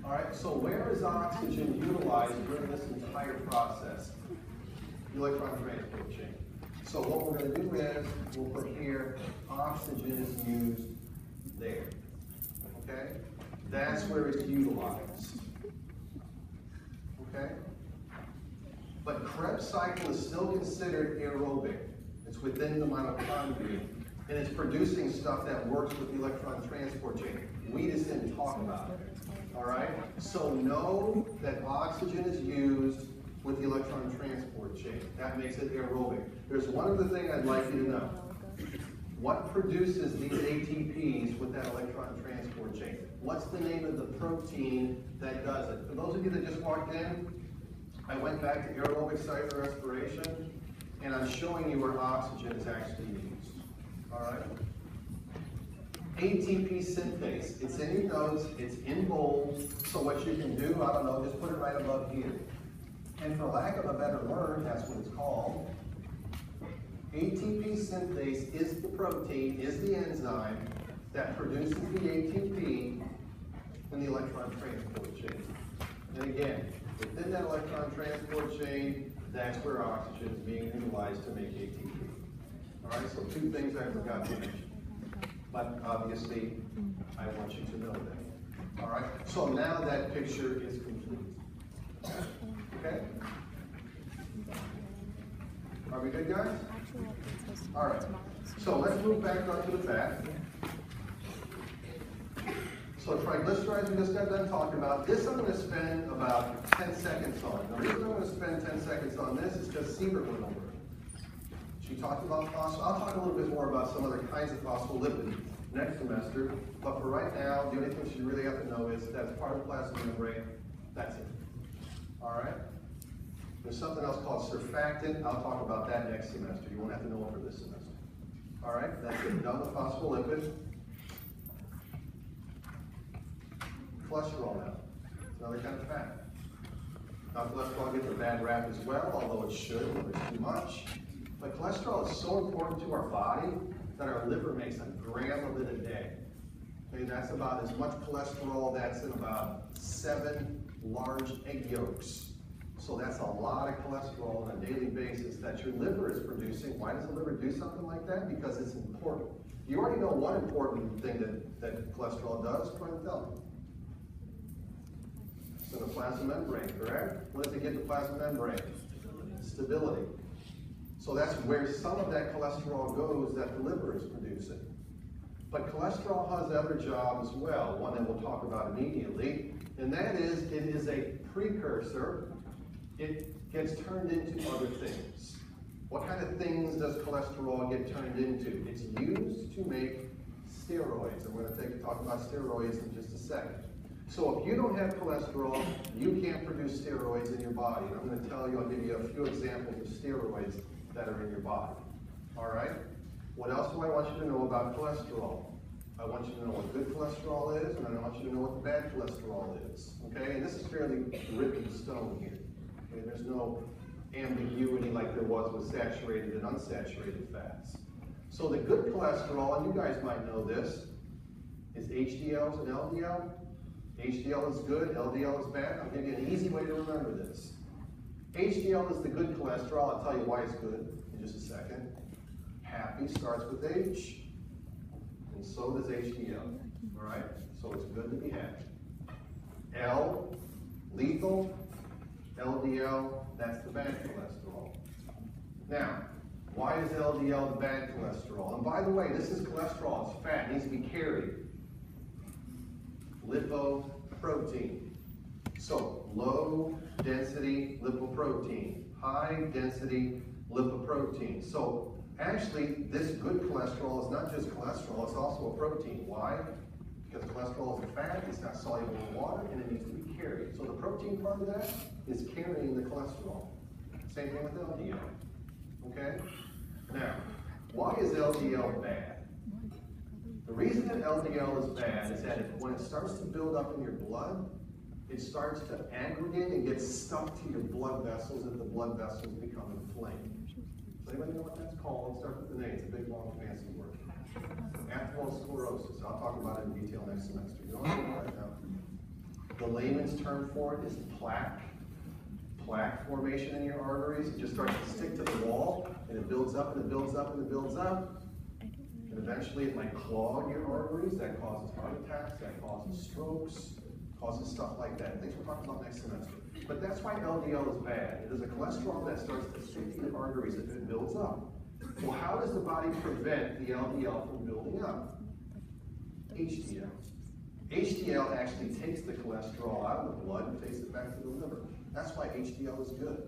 All right, so where is oxygen utilized during this entire process? The electron transport chain. So what we're going to do is, we'll put here, oxygen is used there. Okay? That's where it's utilized. Okay? But Krebs cycle is still considered aerobic. It's within the mitochondria. And it's producing stuff that works with the electron transport chain. We just didn't talk about it. All right? So know that oxygen is used with the electron transport chain. That makes it aerobic. There's one other thing I'd like you to know. What produces these ATPs with that electron transport chain? What's the name of the protein that does it? For those of you that just walked in, I went back to aerobic cellular respiration, and I'm showing you where oxygen is actually used. All right? ATP synthase. It's in your notes. It's in bold. So what you can do, I don't know, just put it right above here. And for lack of a better word, that's what it's called. ATP synthase is the protein, is the enzyme that produces the ATP in the electron transport chain. And again, within that electron transport chain, that's where oxygen is being utilized to make ATP. All right, so two things I forgot to mention. But obviously, I want you to know that. All right, so now that picture is complete. Okay? Are we good, guys? All right, so let's move back onto the fat. So triglycerides we just got done talking about. This I'm going to spend about 10 seconds on. The reason I'm going to spend 10 seconds on this is because Siebert went over it. She talked about phospho. I'll talk a little bit more about some other kinds of phospholipids next semester. But for right now, the only thing you really have to know is that's part of the plasma membrane. That's it. All right? There's something else called surfactant. I'll talk about that next semester. You won't have to know it for this semester. All right? That's it. Done with phospholipid. Cholesterol now. It's another kind of fat. Now cholesterol gets a bad rap as well, although it should if it's too much. But cholesterol is so important to our body that our liver makes a gram of it a day. Okay, that's about as much cholesterol that's in about 7 large egg yolks. So that's a lot of cholesterol on a daily basis that your liver is producing. Why does the liver do something like that? Because it's important. You already know one important thing that cholesterol does. Go ahead and tell me. So the plasma membrane, correct? What does it get the plasma membrane? Stability. So that's where some of that cholesterol goes that the liver is producing. But cholesterol has other jobs as well, one that we'll talk about immediately, and that is it is a precursor. It gets turned into other things. What kind of things does cholesterol get turned into? It's used to make steroids, and we're going to talk about steroids in just a second. So if you don't have cholesterol, you can't produce steroids in your body. And I'm going to tell you, I'll give you a few examples of steroids that are in your body. All right? What else do I want you to know about cholesterol? I want you to know what good cholesterol is, and I want you to know what the bad cholesterol is. Okay? And this is fairly written in stone here. Okay? There's no ambiguity like there was with saturated and unsaturated fats. So the good cholesterol, and you guys might know this, is HDLs and LDL. HDL is good, LDL is bad. I'll give you an easy way to remember this. HDL is the good cholesterol. I'll tell you why it's good in just a second. Happy starts with H, and so does HDL. All right? So it's good to be happy. L, lethal. LDL, that's the bad cholesterol. Now, why is LDL the bad cholesterol? And by the way, this is cholesterol. It's fat. It needs to be carried. Lipoprotein. So low density lipoprotein, high density lipoprotein. So actually this good cholesterol is not just cholesterol, it's also a protein. Why? Because cholesterol is a fat, it's not soluble in water, and it needs to be carried. So the protein part of that is carrying the cholesterol. Same thing with LDL. Okay? Now, why is LDL bad? The reason that LDL is bad is that when it starts to build up in your blood, it starts to aggregate and get stuck to your blood vessels, and the blood vessels become inflamed. Does anybody know what that's called? It starts with an A. It's a big, long, fancy word. Atherosclerosis. I'll talk about it in detail next semester. You don't have to know right now. The layman's term for it is plaque. Plaque formation in your arteries. It just starts to stick to the wall, and it builds up, and it builds up, and it builds up. And eventually it might clog your arteries. That causes heart attacks, that causes strokes, causes stuff like that. Things we'll talk about next semester. But that's why LDL is bad. It is a cholesterol that starts to stick to your arteries if it builds up. Well, how does the body prevent the LDL from building up? HDL. HDL actually takes the cholesterol out of the blood and takes it back to the liver. That's why HDL is good.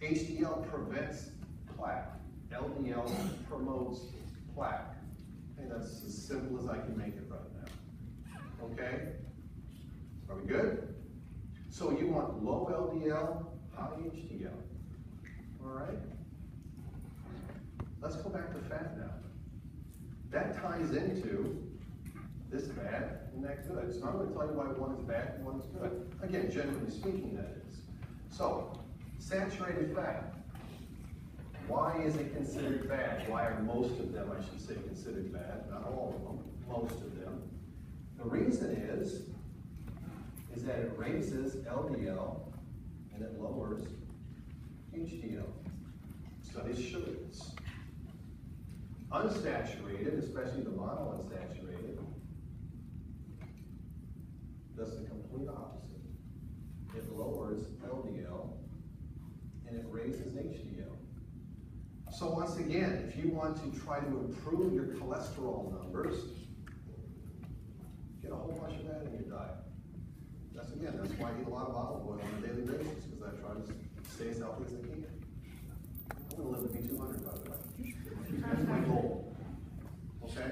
HDL prevents plaque. LDL promotes plaque. And that's as simple as I can make it right now. Okay? Are we good? So you want low LDL, high HDL. All right? Let's go back to fat now. That ties into this bad and that good. So I'm going to tell you why one is bad and one is good. Again, generally speaking, that is. So, saturated fat. Why is it considered bad? Why are most of them, I should say, considered bad? Not all of them, most of them. The reason is that it raises LDL and it lowers HDL. Studies show this. Unsaturated, especially the monounsaturated, does the complete opposite. It lowers LDL and it raises HDL. So once again, if you want to try to improve your cholesterol numbers, get a whole bunch of that in your diet. That's why I eat a lot of olive oil on a daily basis, because I try to stay as healthy as I can. I'm going to live to be 200, by the way. That's my goal. Okay?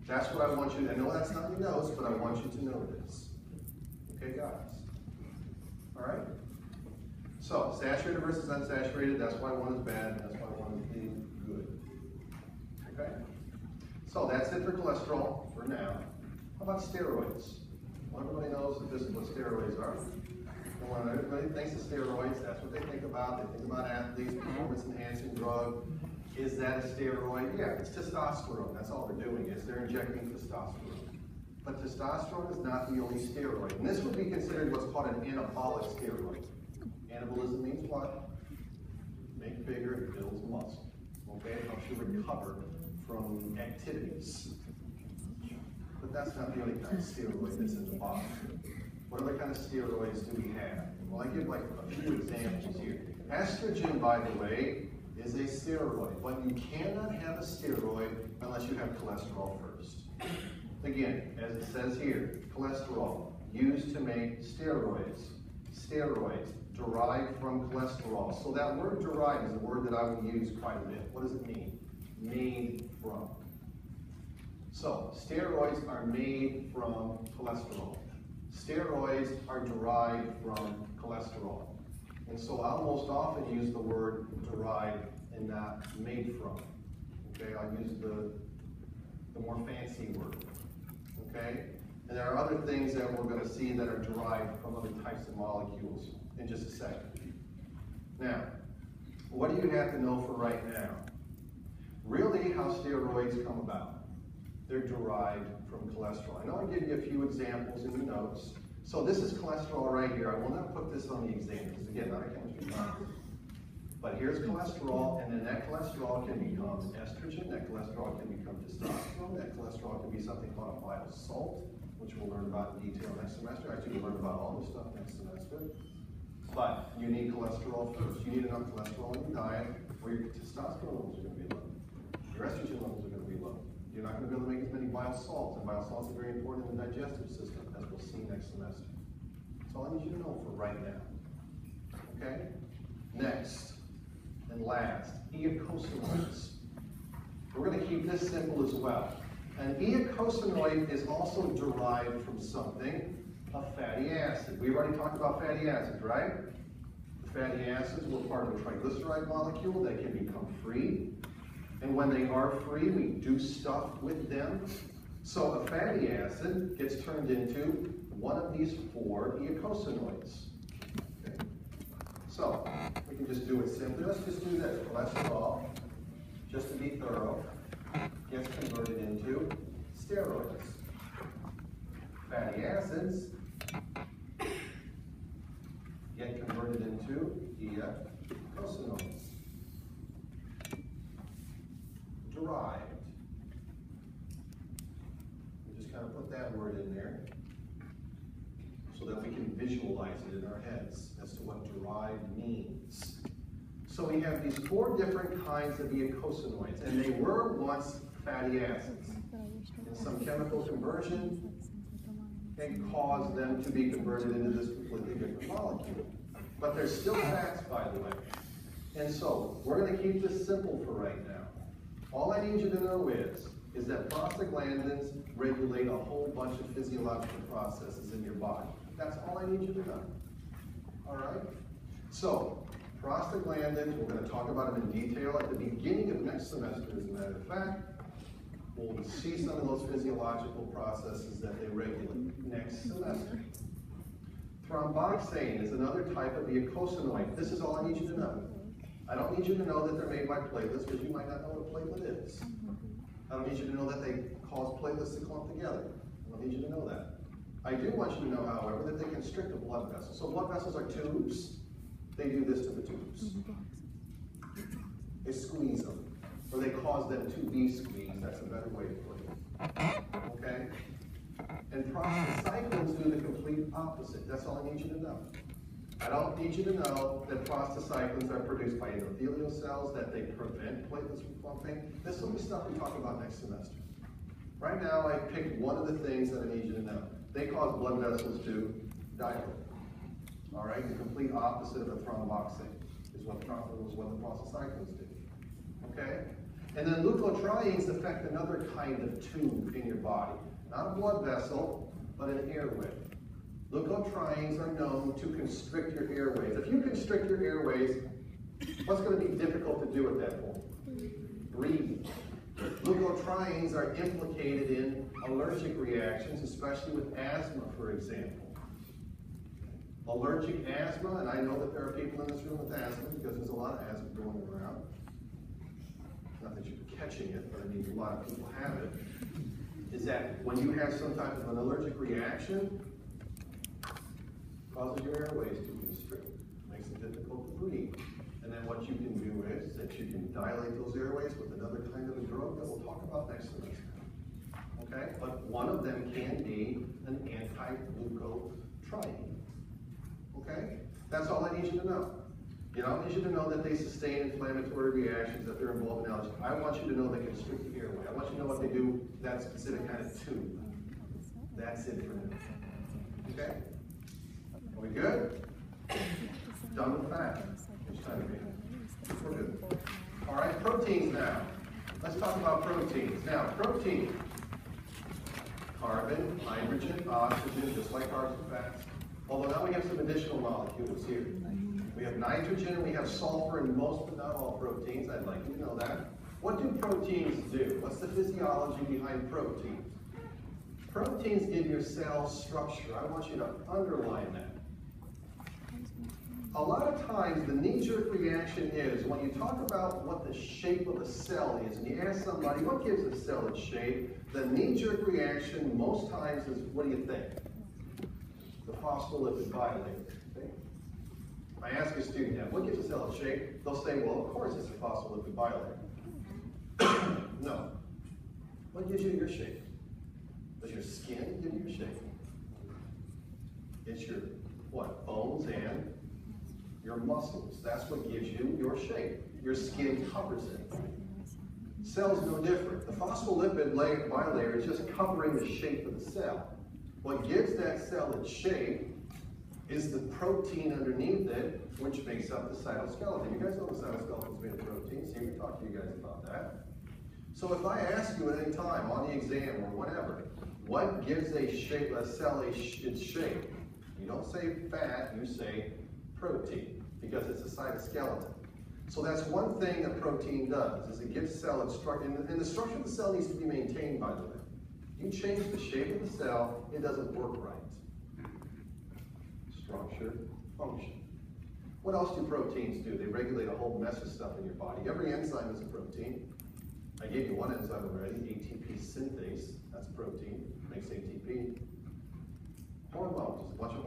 That's what I want you to, I know that's not in your notes, but I want you to know this. Okay, guys? All right? So, saturated versus unsaturated, that's why one is bad, that's why one is good. Okay? So, that's it for cholesterol for now. How about steroids? Well, everybody knows that this is what steroids are. And when everybody thinks of steroids, that's what they think about. They think about athletes, performance-enhancing drug. Is that a steroid? Yeah, it's testosterone. That's all they're doing is they're injecting testosterone. But testosterone is not the only steroid. And this would be considered what's called an anabolic steroid. Anabolism means what? Make bigger, it builds muscle. Okay, it helps you recover from activities. But that's not the only kind of steroid that's in the body. What other kind of steroids do we have? Well, I give like a few examples here. Estrogen, by the way, is a steroid, but you cannot have a steroid unless you have cholesterol first. Again, as it says here, cholesterol used to make steroids. Steroids derived from cholesterol. So that word derived is a word that I will use quite a bit. What does it mean? Made from. So, steroids are made from cholesterol. Steroids are derived from cholesterol. And so I'll most often use the word derived and not made from. Okay, I'll use the more fancy word. Okay? And there are other things that we're going to see that are derived from other types of molecules in just a second. Now, what do you have to know for right now? Really, how steroids come about. They're derived from cholesterol. I know I give you a few examples in the notes. So this is cholesterol right here. I will not put this on the exam because again, not a chemistry class. But here's cholesterol, and then that cholesterol can become estrogen, that cholesterol can become testosterone, that cholesterol can be something called a bile salt, which we'll learn about in detail next semester. Actually, we'll learn about all this stuff next semester. But you need cholesterol first. You need enough cholesterol in your diet where your testosterone levels are going to be low. Your estrogen levels are going to be low. You're not going to be able to make as many bile salts, and bile salts are very important in the digestive system, as we'll see next semester. That's all I need you to know for right now. Okay? Next, and last, eicosanoids. We're going to keep this simple as well. An eicosanoid is also derived from something, a fatty acid. We already talked about fatty acids, right? The fatty acids were part of a triglyceride molecule that can become free. And when they are free, we do stuff with them. So a fatty acid gets turned into one of these 4 eicosanoids. Okay. So we can just do it simply. Let's just do this. Cholesterol, just to be thorough, gets converted into steroids. Fatty acids to eicosanoids. Derived. We just kind of put that word in there so that we can visualize it in our heads as to what derived means. So we have these 4 different kinds of eicosanoids, and they were once fatty acids. In some chemical conversion, it caused them to be converted into this completely different molecule. But they're still fats, by the way. And so, we're going to keep this simple for right now. All I need you to know is that prostaglandins regulate a whole bunch of physiological processes in your body. That's all I need you to know. All right? So, prostaglandins, we're going to talk about them in detail at the beginning of next semester, as a matter of fact. We'll see some of those physiological processes that they regulate next semester. Thromboxane is another type of eicosanoid. This is all I need you to know. I don't need you to know that they're made by platelets, because you might not know what a platelet is. I don't need you to know that they cause platelets to clump together. I don't need you to know that. I do want you to know, however, that they constrict a blood vessel. So blood vessels are tubes. They do this to the tubes. They squeeze them, or they cause them to be squeezed. That's a better way to put it. Okay? And prostacyclins do the complete opposite. That's all I need you to know. I don't need you to know that prostacyclins are produced by endothelial cells, that they prevent platelets from clumping. This will be stuff we talk about next semester. Right now, I picked one of the things that I need you to know. They cause blood vessels to dilate. All right, the complete opposite of a thromboxane is what the prostacyclins do. Okay? And then leukotrienes affect another kind of tube in your body. Not a blood vessel, but an airway. Leukotrienes are known to constrict your airways. If you constrict your airways, what's going to be difficult to do at that point? Breathe. Leukotrienes are implicated in allergic reactions, especially with asthma, for example. Allergic asthma, and I know that there are people in this room with asthma because there's a lot of asthma going around. Not that you're catching it, but I mean a lot of people have it. Is that when you have some type of an allergic reaction, causes your airways to constrict, makes it difficult to breathe. And then what you can do is that you can dilate those airways with another kind of a drug that we'll talk about next semester. Okay? But one of them can be an anti-leukotriene. Okay? That's all I need you to know. You don't need you to know that they sustain inflammatory reactions, that they're involved in allergy. I want you to know they constrict the airway. I want you to know what they do, that specific kind of tube. That's it for now. Okay? Are we good? Done with that. Which time are we? We're good. All right, proteins now. Let's talk about proteins. Now, protein. Carbon, hydrogen, oxygen, just like carbs and fats. Although now we have some additional molecules here. We have nitrogen, we have sulfur in most but not all proteins. I'd like you to know that. What do proteins do? What's the physiology behind proteins? Proteins give your cells structure. I want you to underline that. A lot of times the knee-jerk reaction is when you talk about what the shape of a cell is, and you ask somebody, what gives a cell its shape? The knee-jerk reaction most times is, what do you think? The phospholipid bilayer. Okay? I ask a student that, what gives a cell its shape? They'll say, well, of course it's a phospholipid bilayer. No. What gives you your shape? Does your skin give you your shape? It's your, what, bones and your muscles. That's what gives you your shape. Your skin covers it. Cell's no different. The phospholipid bilayer is just covering the shape of the cell. What gives that cell its shape is the protein underneath it, which makes up the cytoskeleton. You guys know the cytoskeleton is made of protein, so you can talk to you guys about that. So if I ask you at any time on the exam or whatever, what gives a cell its shape? You don't say fat, you say protein, because it's a cytoskeleton. So that's one thing that protein does, is it gives cell its structure, and the structure of the cell needs to be maintained, by the way. You change the shape of the cell, it doesn't work right. Structure, function. What else do proteins do? They regulate a whole mess of stuff in your body. Every enzyme is a protein. I gave you one enzyme already, ATP synthase. That's protein, makes ATP. Hormones, a bunch of